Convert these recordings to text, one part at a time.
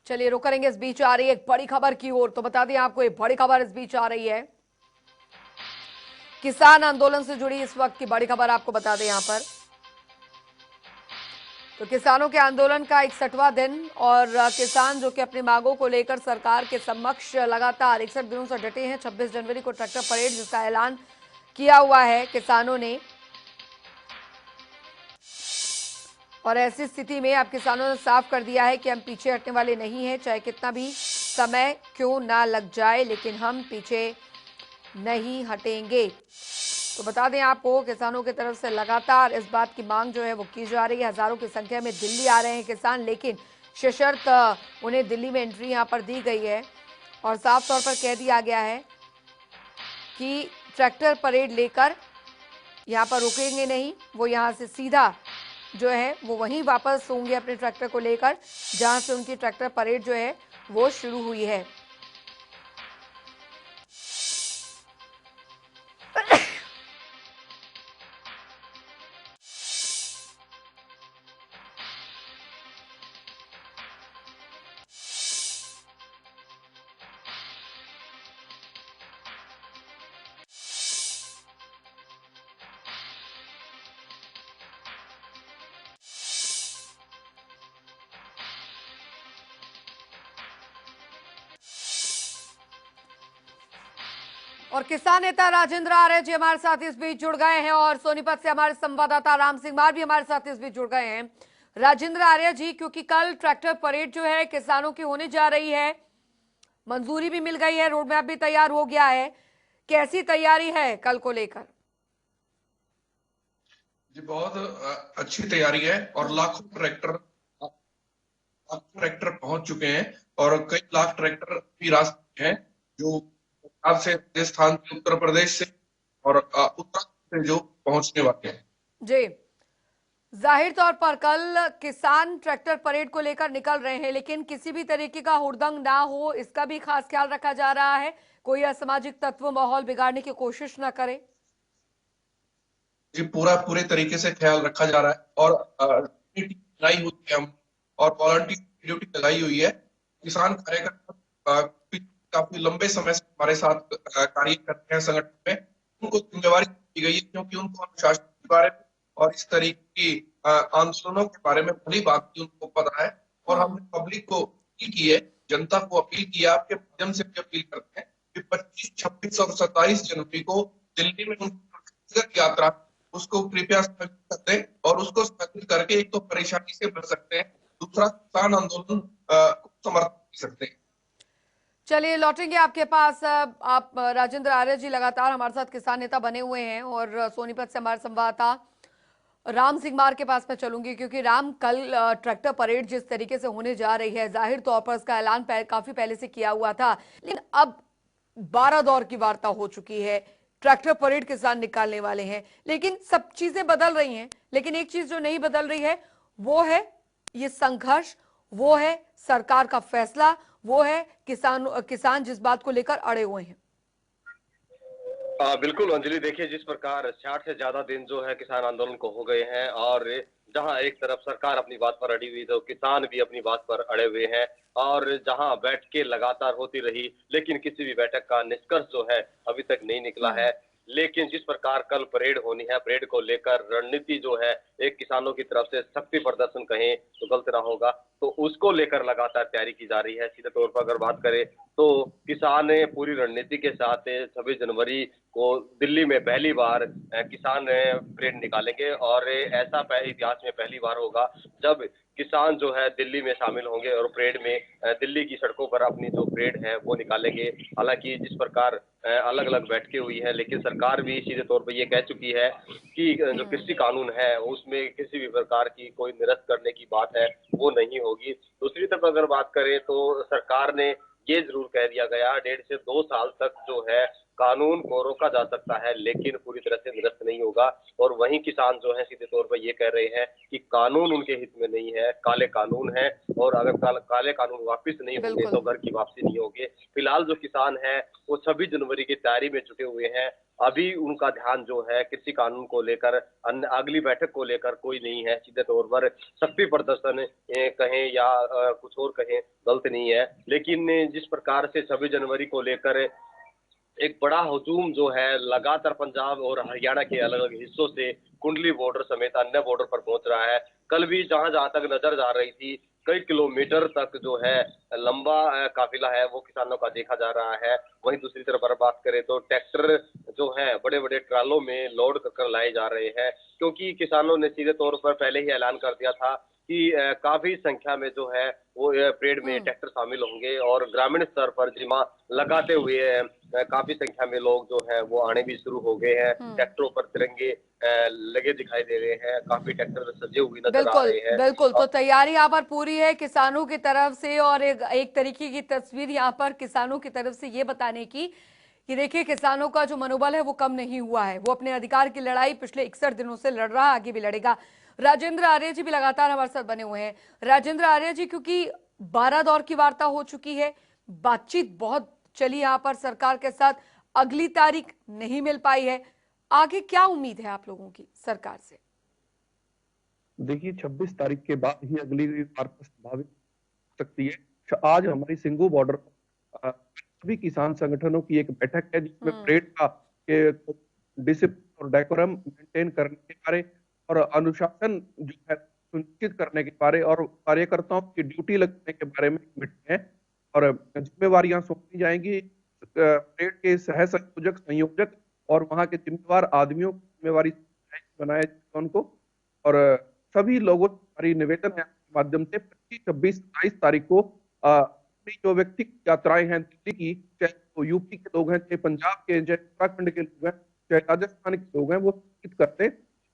चलिए रुक करेंगे, इस बीच आ रही है एक बड़ी खबर की ओर। तो बता दें आपको, एक बड़ी खबर इस बीच आ रही है, किसान आंदोलन से जुड़ी इस वक्त की बड़ी खबर आपको बता दें यहां पर। तो किसानों के आंदोलन का 61वां दिन और किसान जो कि अपनी मांगों को लेकर सरकार के समक्ष लगातार 61 दिनों से डटे हैं। 26 जनवरी को ट्रैक्टर परेड जिसका ऐलान किया हुआ है किसानों ने, और ऐसी स्थिति में अब किसानों ने साफ कर दिया है कि हम पीछे हटने वाले नहीं हैं, चाहे कितना भी समय क्यों ना लग जाए, लेकिन हम पीछे नहीं हटेंगे। तो बता दें आपको, किसानों की तरफ से लगातार इस बात की मांग जो है वो की जा रही है। हजारों की संख्या में दिल्ली आ रहे हैं किसान, लेकिन सशर्त उन्हें दिल्ली में एंट्री यहां पर दी गई है और साफ तौर पर कह दिया गया है कि ट्रैक्टर परेड लेकर यहां पर रुकेंगे नहीं। वो यहां से सीधा जो है वो वहीं वापस होंगे अपने ट्रैक्टर को लेकर जहां से उनकी ट्रैक्टर परेड जो है वो शुरू हुई है। और किसान नेता राजेंद्र आर्य जी हमारे साथ इस बीच जुड़ गए हैं और सोनीपत से हमारे संवाददाता राम सिंह मार भी हमारे साथ इस बीच जुड़ गए हैं। राजेंद्र आर्य जी, क्योंकि कल ट्रैक्टर परेड जो है किसानों की होने जा रही है, मंजूरी भी मिल गई है, रोड मैप भी तैयार हो गया है, कैसी तैयारी है कल को लेकर? जी बहुत अच्छी तैयारी है और लाखों ट्रैक्टर पहुंच चुके हैं और कई लाख ट्रैक्टर भी रास्ते हैं जो पंजाब से, राजस्थान से, उत्तर प्रदेश से और उत्तराखंड से जो पहुंचने वाले हैं। जी, जाहिर तौर पर कल किसान ट्रैक्टर परेड को लेकर निकल रहे हैं, लेकिन किसी भी तरीके का हुड़दंग ना हो इसका भी खास ख्याल रखा जा रहा है, कोई असामाजिक तत्व माहौल बिगाड़ने की कोशिश ना करे। जी पूरे तरीके से ख्याल रखा जा रहा है और ड्यूटी लगाई हुई है हम, और वॉलंटियर की ड्यूटी लगाई हुई है। किसान कार्यकर्ता काफी लंबे समय से हमारे साथ कार्य करते हैं संगठन में। उनको जिम्मेवारी दी गई है क्योंकि उनको अनुशासन के बारे में और इस तरीके की आंदोलनों के बारे में भली बात की उनको पता है। और हमने पब्लिक को अपील की है, जनता को अपील की है, आपके माध्यम से भी अपील करते हैं कि 25, 26 और 27 जनवरी को दिल्ली में उनकी व्यक्तिगत यात्रा उसको कृपया स्थगित कर दें और उसको स्थगित करके एक तो परेशानी से बच सकते हैं, दूसरा किसान आंदोलन को समर्थन दे सकते हैं। चलिए लौटेंगे आपके पास। आप राजेंद्र आर्य जी लगातार हमारे साथ किसान नेता बने हुए हैं और सोनीपत से हमारे संवाददाता राम सिंह मार के पास मैं चलूंगी, क्योंकि राम कल ट्रैक्टर परेड जिस तरीके से होने जा रही है, जाहिर तौर पर इसका ऐलान काफी पहले से किया हुआ था, लेकिन अब 12 दौर की वार्ता हो चुकी है, ट्रैक्टर परेड किसान निकालने वाले हैं, लेकिन सब चीजें बदल रही हैं। लेकिन एक चीज जो नहीं बदल रही है वो है ये संघर्ष, वो है सरकार का फैसला, वो है किसान जिस बात को लेकर अड़े हुए हैं। बिल्कुल अंजलि, देखिए जिस प्रकार 60 से ज्यादा दिन जो है किसान आंदोलन को हो गए हैं और जहां एक तरफ सरकार अपनी बात पर अड़ी हुई तो किसान भी अपनी बात पर अड़े हुए हैं, और जहां बैठ के लगातार होती रही लेकिन किसी भी बैठक का निष्कर्ष जो है अभी तक नहीं निकला है। लेकिन जिस प्रकार कल परेड होनी है, परेड को लेकर रणनीति जो है एक किसानों की तरफ से शक्ति प्रदर्शन कहें तो गलत ना होगा, तो उसको लेकर लगातार तैयारी की जा रही है। सीधे तौर पर अगर बात करें तो किसान पूरी रणनीति के साथ 26 जनवरी को दिल्ली में पहली बार किसान परेड निकालेंगे और ऐसा इतिहास में पहली बार होगा जब किसान जो है दिल्ली में शामिल होंगे और परेड में दिल्ली की सड़कों पर अपनी जो परेड है वो निकालेंगे। हालांकि जिस प्रकार अलग अलग बैठकें हुई है, लेकिन सरकार भी सीधे तौर पर ये कह चुकी है कि जो कृषि कानून है उसमें किसी भी प्रकार की कोई निरस्त करने की बात है वो नहीं होगी। दूसरी तरफ अगर बात करें तो सरकार ने ये जरूर कह दिया गया 1.5 से 2 साल तक जो है कानून को रोका जा सकता है, लेकिन पूरी तरह से निरस्त नहीं होगा। और वहीं किसान जो है सीधे तौर पर ये कह रहे हैं कि कानून उनके हित में नहीं है, काले कानून है, और अगर काले कानून वापस नहीं होंगे तो घर की वापसी नहीं होगी। फिलहाल जो किसान है वो 26 जनवरी की तैयारी में जुटे हुए हैं अभी उनका ध्यान जो है कृषि कानून को लेकर, अगली बैठक को लेकर कोई नहीं है। सीधे तौर पर शक्ति प्रदर्शन कहें या कुछ और कहें, गलत नहीं है। लेकिन जिस प्रकार से 26 जनवरी को लेकर एक बड़ा हुजूम जो है लगातार पंजाब और हरियाणा के अलग अलग हिस्सों से कुंडली बॉर्डर समेत अन्य बॉर्डर पर पहुंच रहा है। कल भी जहां जहां तक नजर जा रही थी, कई किलोमीटर तक जो है लंबा काफिला है वो किसानों का देखा जा रहा है। वहीं दूसरी तरफ अगर बात करें तो ट्रैक्टर जो है बड़े बड़े ट्रालों में लोड कर लाए जा रहे हैं, क्योंकि किसानों ने सीधे तौर पर पहले ही ऐलान कर दिया था कि काफी संख्या में जो है वो परेड में ट्रैक्टर शामिल होंगे और ग्रामीण स्तर पर जिमा लगाते हुए काफी संख्या में लोग जो है वो आने भी शुरू हो गए हैं। ट्रैक्टरों पर तिरंगे लगे दिखाई दे रहे हैं, काफी ट्रैक्टर सजे हुए नजर आ बिल्कुल रहे हैं। बिल्कुल, तो तैयारी यहाँ पर पूरी है किसानों की तरफ से, और एक तरीके की तस्वीर यहाँ पर किसानों की तरफ से ये बताने की कि देखिए किसानों का जो मनोबल है वो कम नहीं हुआ है, वो अपने अधिकार की लड़ाई पिछले 61 दिनों से लड़ रहा है, आगे भी लड़ेगा। राजेंद्र आर्य जी भी लगातार हमारे साथ बने हुए हैं। राजेंद्र आर्य जी, क्योंकि 12 दौर की वार्ता हो चुकी है, बातचीत बहुत चली यहाँ पर सरकार के साथ, अगली तारीख नहीं मिल पाई है, आगे क्या उम्मीद है आप लोगों की सरकार से? देखिए 26 तारीख के बाद ही अगली वार्ता संभावित हो सकती है। आज हमारी सिंगू बॉर्डर सभी किसान संगठनों की एक बैठक है, जिसमें परेड का डिसिप्लिन और डेकोरम मेंटेन करने के बारे और अनुशासन जो है सुनिश्चित करने के बारे और कार्यकर्ताओं की ड्यूटी लगने के बारे में मीटिंग है और जिम्मेवारियां सौंपी जाएंगी। परेड के सह संयोजक, संयोजक और वहां के जिम्मेवार आदमियों की जिम्मेवारी बनाया जाएगा उनको। और सभी लोगों को हमारी निवेदन है आपके माध्यम से 25, 26, 27 तारीख को अपनी जो व्यक्तिगत यात्राएं हैं दिल्ली की, चाहे वो यूपी के लोग हैं, चाहे पंजाब के, चाहे उत्तराखंड के लोग हैं, चाहे राजस्थान के लोग हैं, वो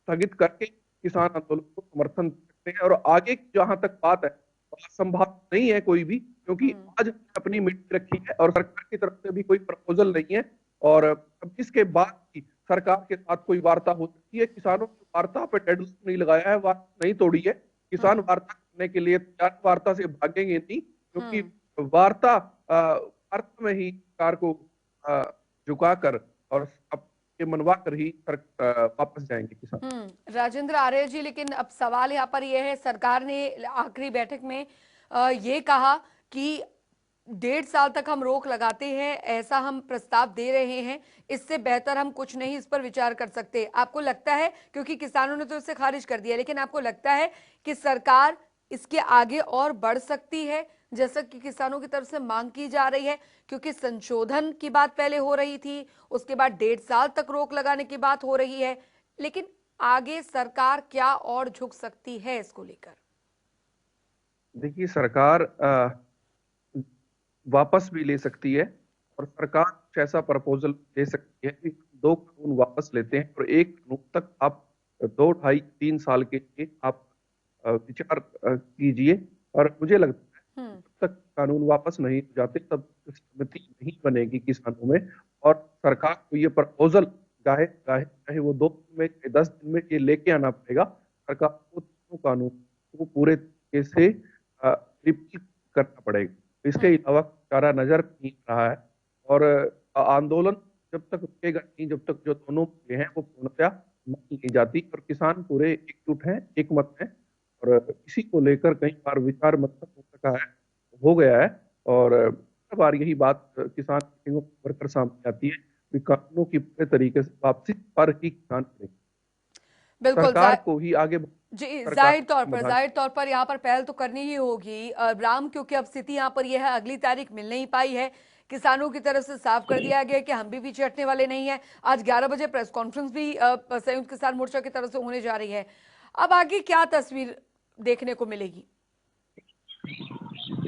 स्थगित करके किसान आंदोलन को समर्थन करते हैं। और आगे जहां तक बात है, असंभव नहीं है कोई भी, क्योंकि आज अपनी मीटिंग रखी है और सरकार की तरफ से भी कोई प्रपोजल नहीं है और अब इसके बाद की सरकार के साथ कोई वार्ता हो सकती है। किसानों की वार्ता पे डेडलाइन नहीं लगाया है, वार्ता नहीं तोड़ी है। किसान वार्ता करने के लिए वार्ता से भागेंगे नहीं, क्योंकि वार्ता में ही सरकार को झुकाकर और ये मनवा कर ही वापस जाएंगे किसान। राजेंद्र आर्य जी, लेकिन अब सवाल यहाँ पर यह है, सरकार ने आखिरी बैठक में ये कहा कि 1.5 साल तक हम रोक लगाते हैं, ऐसा हम प्रस्ताव दे रहे हैं, इससे बेहतर हम कुछ नहीं इस पर विचार कर सकते। आपको लगता है, क्योंकि किसानों ने तो इसे खारिज कर दिया, लेकिन आपको लगता है कि सरकार इसके आगे और बढ़ सकती है, जैसा कि किसानों की तरफ से मांग की जा रही है? क्योंकि संशोधन की बात पहले हो रही थी, उसके बाद 1.5 साल तक रोक लगाने की बात हो रही है, लेकिन आगे सरकार क्या और झुक सकती है इसको लेकर? देखिए सरकार वापस भी ले सकती है और सरकार कुछ ऐसा प्रपोजल दे सकती है कि 2 कानून वापस लेते हैं और 1 कानून तक आप 2, 2.5, 3 साल के लिए आप विचार कीजिए। और मुझे लगता है जब तक कानून वापस नहीं जाते तब सहमति नहीं बनेगी किसानों में और सरकार को ये प्रपोजल चाहे वो 2 दिन में, 10 दिन में ये लेके आना पड़ेगा। सरकार को तीनों कानून को पूरे तरीके से रिपीट करना पड़ेगा। इसके अलावा चारा नजर नहीं आ रहा है और आंदोलन जब तक रुकेगा नहीं, जब तक जो दोनों हैं वो पूर्णतया नहीं ली जाती। और किसान पूरे एकजुट हैं, एक मत हैं और इसी को लेकर कई बार विचार मतलब हो गया है और हर बार यही बात किसान वर्कर सामने आती है कि कानूनों की पूरे तरीके से वापसी पर ही किसान करेंगे। बिल्कुल, सरकार को ही आगे जी जाहिर तौर पर यहाँ पर पहल तो करनी ही होगी राम, क्योंकि अब स्थिति यहाँ पर यह है, अगली तारीख मिल नहीं पाई है। किसानों की तरफ से साफ कर दिया गया कि हम भी पीछे हटने वाले नहीं है। आज 11 बजे प्रेस कॉन्फ्रेंस भी संयुक्त किसान मोर्चा की तरफ से होने जा रही है। अब आगे क्या तस्वीर देखने को मिलेगी?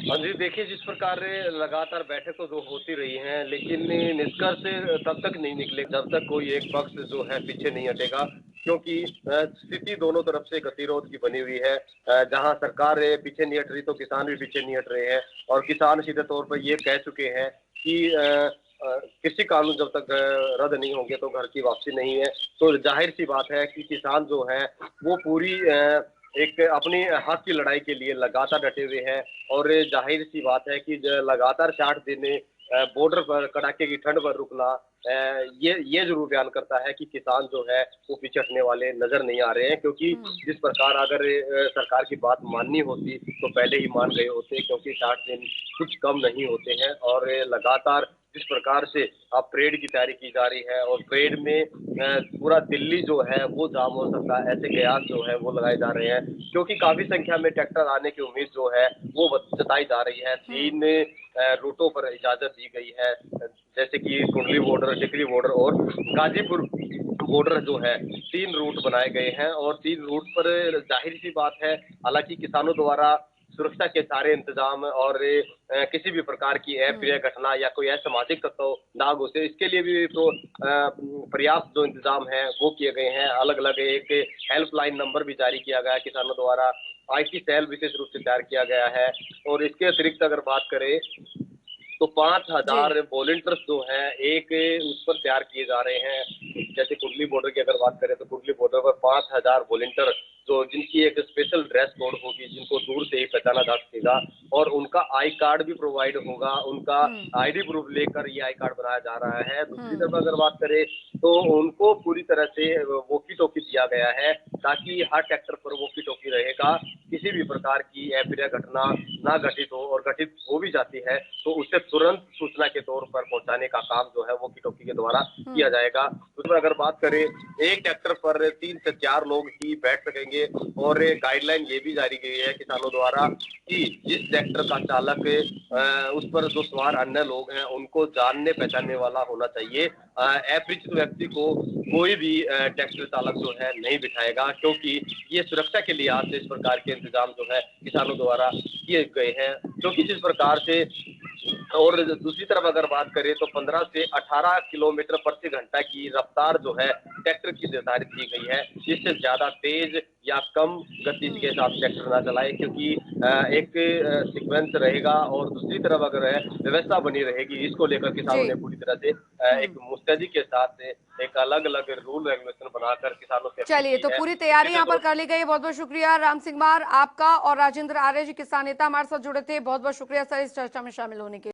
हाँ जी, देखिए जिस प्रकार लगातार बैठक तो जो होती रही हैं, लेकिन निष्कर्ष तब तक नहीं निकले जब तक कोई एक पक्ष जो है पीछे नहीं हटेगा, क्योंकि स्थिति दोनों तरफ से गतिरोध की बनी हुई है। जहां सरकार पीछे नहीं हट रही तो किसान भी पीछे नहीं हट रहे हैं और किसान सीधे तौर पर ये कह चुके हैं कि कृषि कानून जब तक रद्द नहीं होंगे तो घर की वापसी नहीं है। तो जाहिर सी बात है कि किसान जो है वो पूरी एक अपनी हक की लड़ाई के लिए लगातार डटे हुए हैं और जाहिर सी बात है कि लगातार 60 दिन बॉर्डर पर कड़ाके की ठंड पर रुकना ये जरूर बयान करता है कि किसान जो है वो पीछे हटने वाले नजर नहीं आ रहे हैं, क्योंकि जिस प्रकार अगर सरकार की बात माननी होती तो पहले ही मान गए होते, क्योंकि 60 दिन कुछ कम नहीं होते हैं। और लगातार जिस प्रकार से अब परेड की तैयारी की जा रही है और परेड में पूरा दिल्ली जो है वो जाम हो सकता है, ऐसे कयास जो है वो लगाए जा रहे हैं, क्योंकि काफी संख्या में ट्रैक्टर आने की उम्मीद जो है वो जताई जा रही है। 3 रूटों पर इजाजत दी गई है, जैसे कि कुंडली बॉर्डर, टिकरी बॉर्डर और गाजीपुर बॉर्डर जो है 3 रूट बनाए गए हैं। और 3 रूट पर जाहिर सी बात है, हालांकि किसानों द्वारा सुरक्षा के सारे इंतजाम और किसी भी प्रकार की अप्रिय घटना या कोई असामाजिक तत्व ना घुसे, इसके लिए भी तो पर्याप्त जो इंतजाम है वो किए गए हैं। अलग अलग एक हेल्पलाइन नंबर भी जारी किया गया है किसानों द्वारा, IT सेल विशेष रूप से तैयार किया गया है। और इसके अतिरिक्त अगर बात करें तो 5000 वॉलंटियर्स जो हैं एक उस पर तैयार किए जा रहे हैं। जैसे कुंडली बॉर्डर की अगर बात करें तो कुंडली बॉर्डर पर 5000 वॉलंटियर जो जिनकी एक स्पेशल ड्रेस कोड होगी, जिनको दूर से ही पहचाना जा सकेगा और उनका आई कार्ड भी प्रोवाइड होगा, उनका ID प्रूफ लेकर ये आई कार्ड बनाया जा रहा है। दूसरी तरफ अगर बात करें तो उनको पूरी तरह से वॉकी टॉकी दिया गया है, ताकि हर ट्रैक्टर पर वॉकी टॉकी रहेगा, किसी भी प्रकार की अप्रिय घटना ना घटित हो, और घटित हो भी जाती है तो उसे तुरंत सूचना के तौर पर पहुंचाने का काम जो है वो वॉकी टॉकी के द्वारा किया जाएगा। उसमें अगर बात करें एक ट्रैक्टर पर 3 से 4 लोग ही बैठ सकेंगे, और गाइडलाइन ये भी जारी की है किसानों द्वारा कि जिस ट्रैक्टर का चालक उस पर जो सवार अन्य लोग हैं उनको जानने पहचानने वाला होना चाहिए। अपरिचित व्यक्ति को कोई भी ट्रैक्टर चालक जो है नहीं बिठाएगा, क्योंकि ये सुरक्षा के लिहाज से इस प्रकार के इंतजाम जो है किसानों द्वारा किए गए हैं। क्योंकि जिस प्रकार से, और दूसरी तरफ अगर बात करें तो 15 से 18 किलोमीटर प्रति घंटा की रफ्तार जो है ट्रैक्टर की निर्धारित की गई है। इससे ज्यादा तेज या कम गति के साथ ट्रैक्टर ना चलाए, क्योंकि एक सीक्वेंस रहेगा और दूसरी तरफ अगर है व्यवस्था बनी रहेगी। इसको लेकर किसानों ने पूरी तरह से एक मुस्तैदी के साथ एक अलग अलग रूल रेगुलेशन बनाकर किसानों से चलिए, तो पूरी तैयारी यहाँ पर कर ली गई है। बहुत बहुत शुक्रिया राम सिंह मार आपका, और राजेंद्र आर्य जी किसान नेता हमारे साथ जुड़े थे। बहुत बहुत शुक्रिया सर इस चर्चा में शामिल होने के लिए।